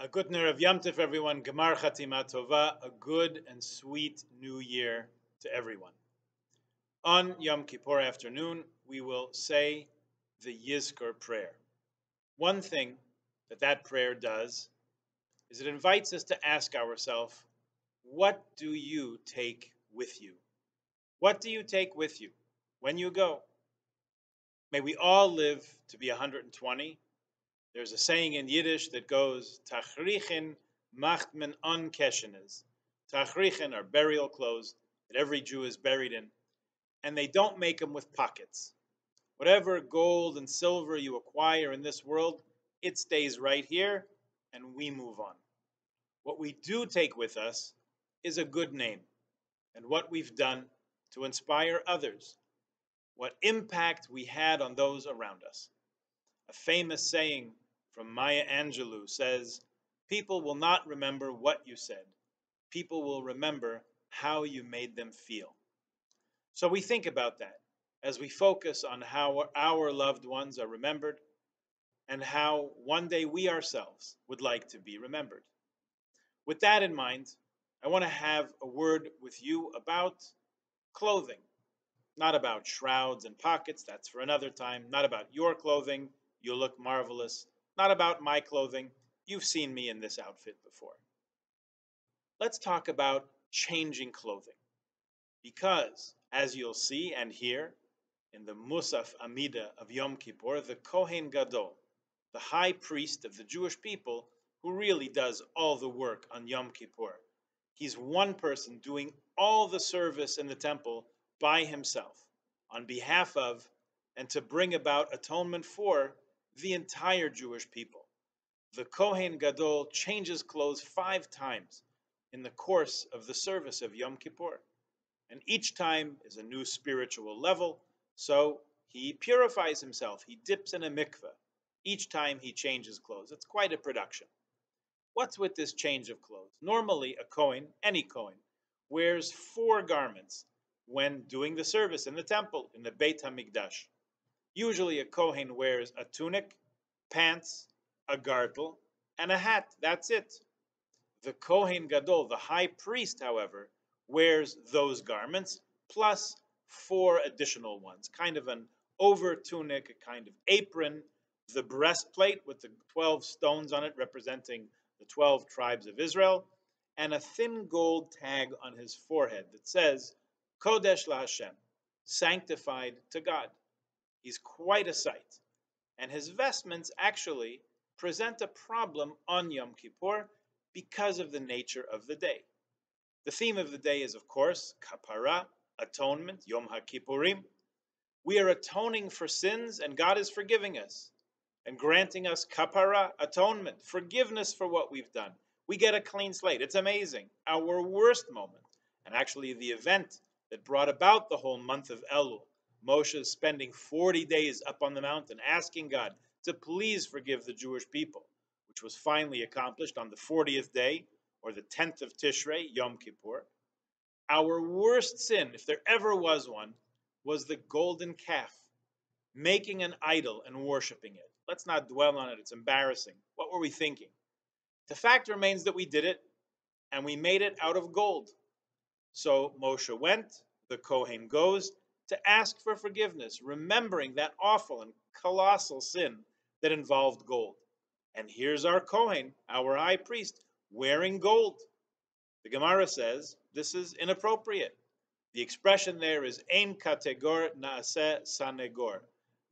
A good ner of Yom Tif, everyone. Gemar Chatima Tova. A good and sweet new year to everyone. On Yom Kippur afternoon, we will say the Yizkor prayer. One thing that prayer does is it invites us to ask ourselves, what do you take with you? What do you take with you when you go? May we all live to be 120. There's a saying in Yiddish that goes, Tachrichin macht men an keshenes. Tachrichin are burial clothes that every Jew is buried in, and they don't make them with pockets. Whatever gold and silver you acquire in this world, it stays right here, and we move on. What we do take with us is a good name, and what we've done to inspire others, what impact we had on those around us. A famous saying from Maya Angelou says, people will not remember what you said. People will remember how you made them feel. So we think about that as we focus on how our loved ones are remembered and how one day we ourselves would like to be remembered. With that in mind, I want to have a word with you about clothing. Not about shrouds and pockets, that's for another time. Not about your clothing, you look marvelous. Not about my clothing, you've seen me in this outfit before. Let's talk about changing clothing. Because, as you'll see and hear in the Musaf Amida of Yom Kippur, the Kohen Gadol, the high priest of the Jewish people, who really does all the work on Yom Kippur. He's one person doing all the service in the temple by himself, on behalf of, and to bring about atonement for the entire Jewish people. The Kohen Gadol changes clothes 5 times in the course of the service of Yom Kippur. And each time is a new spiritual level, so he purifies himself. He dips in a mikveh. Each time he changes clothes. It's quite a production. What's with this change of clothes? Normally, a Kohen, any Kohen, wears 4 garments when doing the service in the temple, in the Beit HaMikdash. Usually a Kohen wears a tunic, pants, a girdle, and a hat. That's it. The Kohen Gadol, the high priest, however, wears those garments plus 4 additional ones, kind of an over tunic, a kind of apron, the breastplate with the 12 stones on it representing the 12 tribes of Israel, and a thin gold tag on his forehead that says, Kodesh LaHashem, sanctified to God. He's quite a sight. And his vestments actually present a problem on Yom Kippur because of the nature of the day. The theme of the day is, of course, kapara, atonement, Yom HaKippurim. We are atoning for sins, and God is forgiving us and granting us kapara, atonement, forgiveness for what we've done. We get a clean slate. It's amazing. Our worst moment, and actually the event that brought about the whole month of Elul, Moshe spending 40 days up on the mountain asking God to please forgive the Jewish people, which was finally accomplished on the 40th day, or the 10th of Tishrei, Yom Kippur. Our worst sin, if there ever was one, was the golden calf, making an idol and worshiping it. Let's not dwell on it, it's embarrassing. What were we thinking? The fact remains that we did it, and we made it out of gold. So Moshe went, the Kohen goes, to ask for forgiveness, remembering that awful and colossal sin that involved gold. And here's our Kohen, our high priest, wearing gold. The Gemara says this is inappropriate. The expression there is ein kategor naaseh sanegor.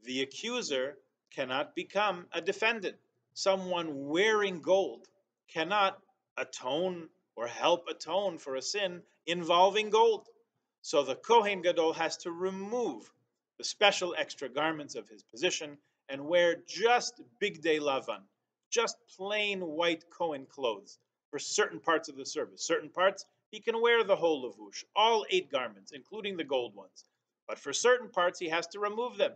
The accuser cannot become a defendant. Someone wearing gold cannot atone or help atone for a sin involving gold. So the Kohen Gadol has to remove the special extra garments of his position and wear just Bigdei Lavan, just plain white Kohen clothes for certain parts of the service. Certain parts, he can wear the whole lavush, all 8 garments, including the gold ones. But for certain parts, he has to remove them,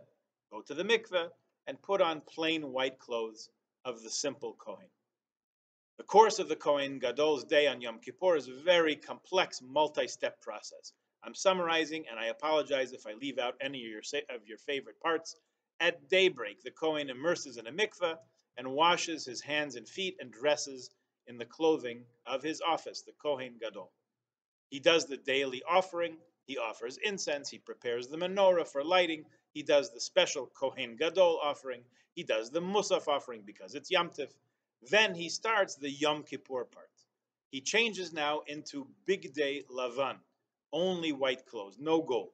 go to the mikveh, and put on plain white clothes of the simple Kohen. The course of the Kohen Gadol's day on Yom Kippur is a very complex, multi-step process. I'm summarizing, and I apologize if I leave out any of your favorite parts. At daybreak, the Kohen immerses in a mikveh and washes his hands and feet and dresses in the clothing of his office, the Kohen Gadol. He does the daily offering. He offers incense. He prepares the menorah for lighting. He does the special Kohen Gadol offering. He does the Musaf offering because it's Yom Tif. Then he starts the Yom Kippur part. He changes now into Big Day Lavan, only white clothes, no gold.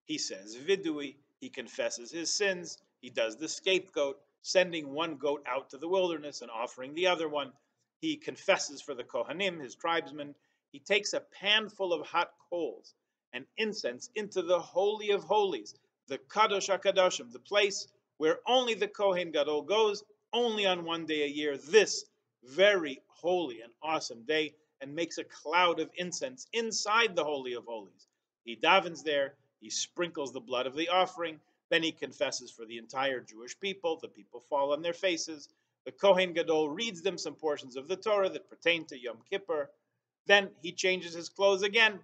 He says Vidui, he confesses his sins. He does the scapegoat, sending one goat out to the wilderness and offering the other one. He confesses for the Kohanim, his tribesmen. He takes a pan full of hot coals and incense into the Holy of Holies, the Kadosh HaKadoshim, the place where only the Kohen Gadol goes, only on one day a year, this very holy and awesome day, and makes a cloud of incense inside the Holy of Holies. He davens there, he sprinkles the blood of the offering, then he confesses for the entire Jewish people. The people fall on their faces. The Kohen Gadol reads them some portions of the Torah that pertain to Yom Kippur. Then he changes his clothes again,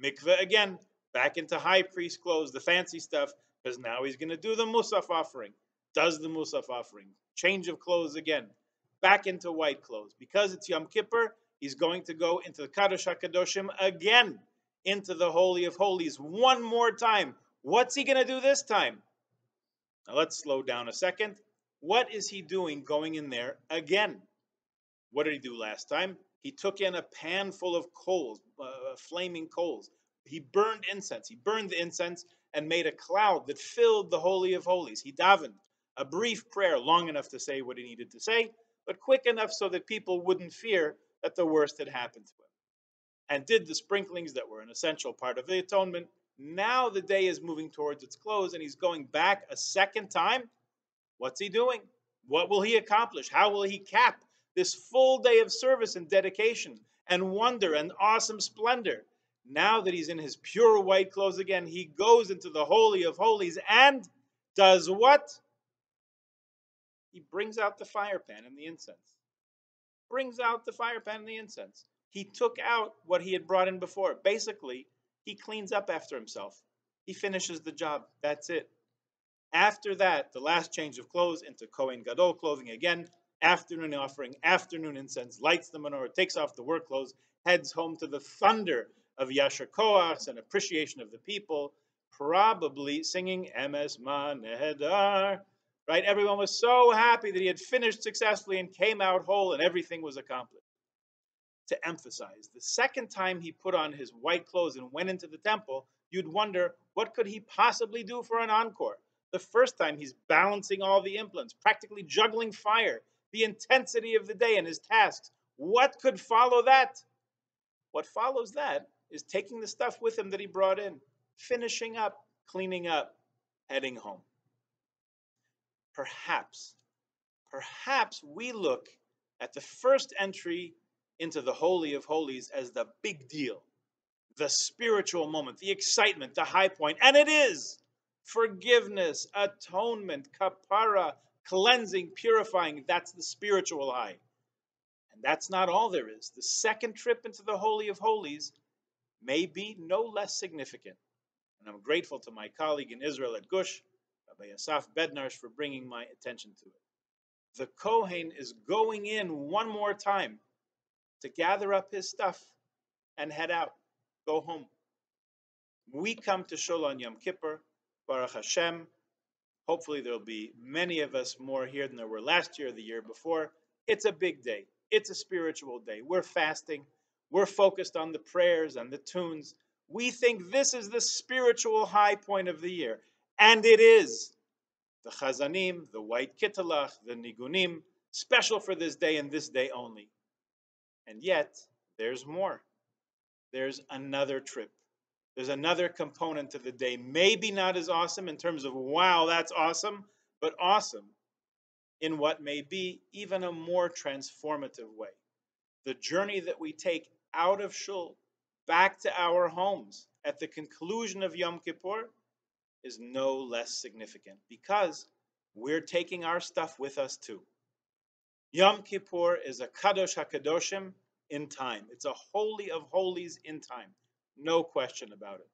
mikveh again, back into high priest clothes, the fancy stuff, because now he's going to do the Musaf offering. Does the Musaf offering, change of clothes again, back into white clothes. Because it's Yom Kippur, he's going to go into the Kadosh HaKadoshim again, into the Holy of Holies one more time. What's he going to do this time? Now let's slow down a second. What is he doing going in there again? What did he do last time? He took in a pan full of coals, flaming coals. He burned incense. He burned the incense and made a cloud that filled the Holy of Holies. He davened a brief prayer, long enough to say what he needed to say, but quick enough so that people wouldn't fear that the worst had happened to him. And did the sprinklings that were an essential part of the atonement. Now the day is moving towards its close, and he's going back a second time. What's he doing? What will he accomplish? How will he cap this full day of service and dedication and wonder and awesome splendor? Now that he's in his pure white clothes again, he goes into the Holy of Holies and does what? He brings out the fire pan and the incense. Brings out the fire pan and the incense. He took out what he had brought in before. Basically, he cleans up after himself. He finishes the job. That's it. After that, the last change of clothes into Kohen Gadol clothing again, afternoon offering, afternoon incense, lights the menorah, takes off the work clothes, heads home to the thunder of Yasher Koachs and appreciation of the people, probably singing Emes Ma Nehedar. Right? Everyone was so happy that he had finished successfully and came out whole and everything was accomplished. To emphasize, the second time he put on his white clothes and went into the temple, you'd wonder, what could he possibly do for an encore? The first time he's balancing all the implements, practically juggling fire, the intensity of the day and his tasks. What could follow that? What follows that is taking the stuff with him that he brought in, finishing up, cleaning up, heading home. Perhaps we look at the first entry into the Holy of Holies as the big deal, the spiritual moment, the excitement, the high point, and it is. Forgiveness, atonement, kapara, cleansing, purifying, that's the spiritual high. And that's not all there is. The second trip into the Holy of Holies may be no less significant. And I'm grateful to my colleague in Israel at Gush, Rabbi Asaf Bednarsh, for bringing my attention to it. The Kohen is going in one more time to gather up his stuff and head out, go home. We come to Shul on Yom Kippur, Baruch Hashem. Hopefully there'll be many of us more here than there were last year or the year before. It's a big day. It's a spiritual day. We're fasting. We're focused on the prayers and the tunes. We think this is the spiritual high point of the year. And it is. The Chazanim, the white kittelach, the nigunim, special for this day and this day only. And yet, there's more. There's another trip. There's another component to the day. Maybe not as awesome in terms of, wow, that's awesome, but awesome in what may be even a more transformative way. The journey that we take out of Shul, back to our homes at the conclusion of Yom Kippur is no less significant because we're taking our stuff with us too. Yom Kippur is a Kadosh HaKadoshim in time. It's a holy of holies in time. No question about it.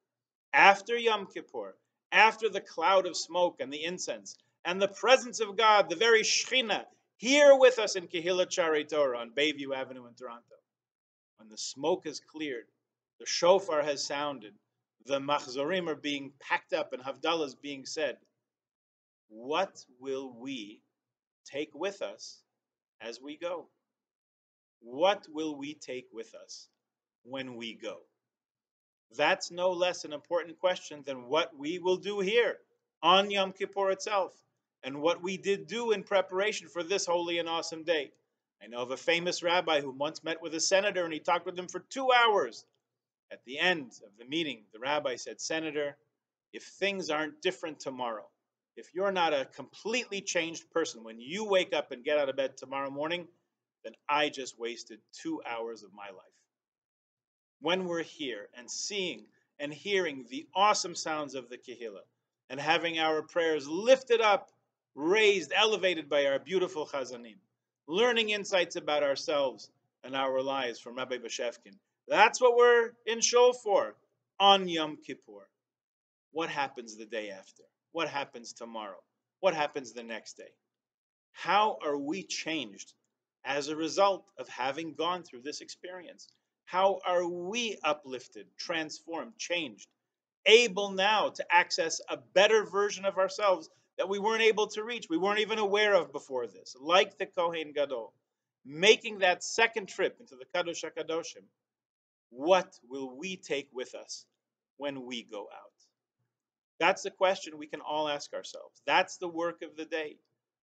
After Yom Kippur, after the cloud of smoke and the incense and the presence of God, the very Shekhinah here with us in Kehillat Shari Torah on Bayview Avenue in Toronto. When the smoke has cleared, the shofar has sounded, the machzorim are being packed up and Havdalah is being said, what will we take with us as we go? What will we take with us when we go? That's no less an important question than what we will do here on Yom Kippur itself and what we did do in preparation for this holy and awesome day. I know of a famous rabbi who once met with a senator and he talked with him for 2 hours. At the end of the meeting, the rabbi said, Senator, if things aren't different tomorrow, if you're not a completely changed person when you wake up and get out of bed tomorrow morning, then I just wasted 2 hours of my life. When we're here and seeing and hearing the awesome sounds of the Kehillah and having our prayers lifted up, raised, elevated by our beautiful Chazanim, learning insights about ourselves and our lives from Rabbi Bashevkin, that's what we're in shul for on Yom Kippur. What happens the day after? What happens tomorrow? What happens the next day? How are we changed as a result of having gone through this experience? How are we uplifted, transformed, changed, able now to access a better version of ourselves that we weren't able to reach, we weren't even aware of before this, like the Kohen Gadol, making that second trip into the Kadosh HaKadoshim? What will we take with us when we go out? That's the question we can all ask ourselves. That's the work of the day.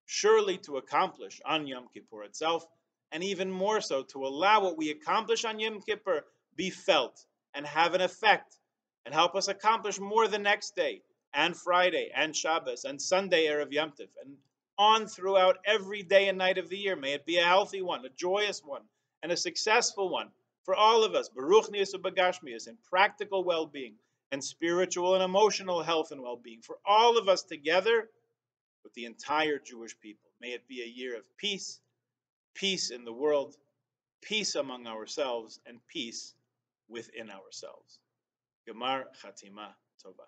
Surely to accomplish on Yom Kippur itself, and even more so to allow what we accomplish on Yom Kippur be felt and have an effect and help us accomplish more the next day and Friday and Shabbos and Sunday Erev Yom Tov and on throughout every day and night of the year. May it be a healthy one, a joyous one, and a successful one for all of us. Baruch Nias Ubagashmias, in practical well-being and spiritual and emotional health and well-being for all of us together with the entire Jewish people. May it be a year of peace, peace in the world, peace among ourselves, and peace within ourselves. Gemar Chatima Tova.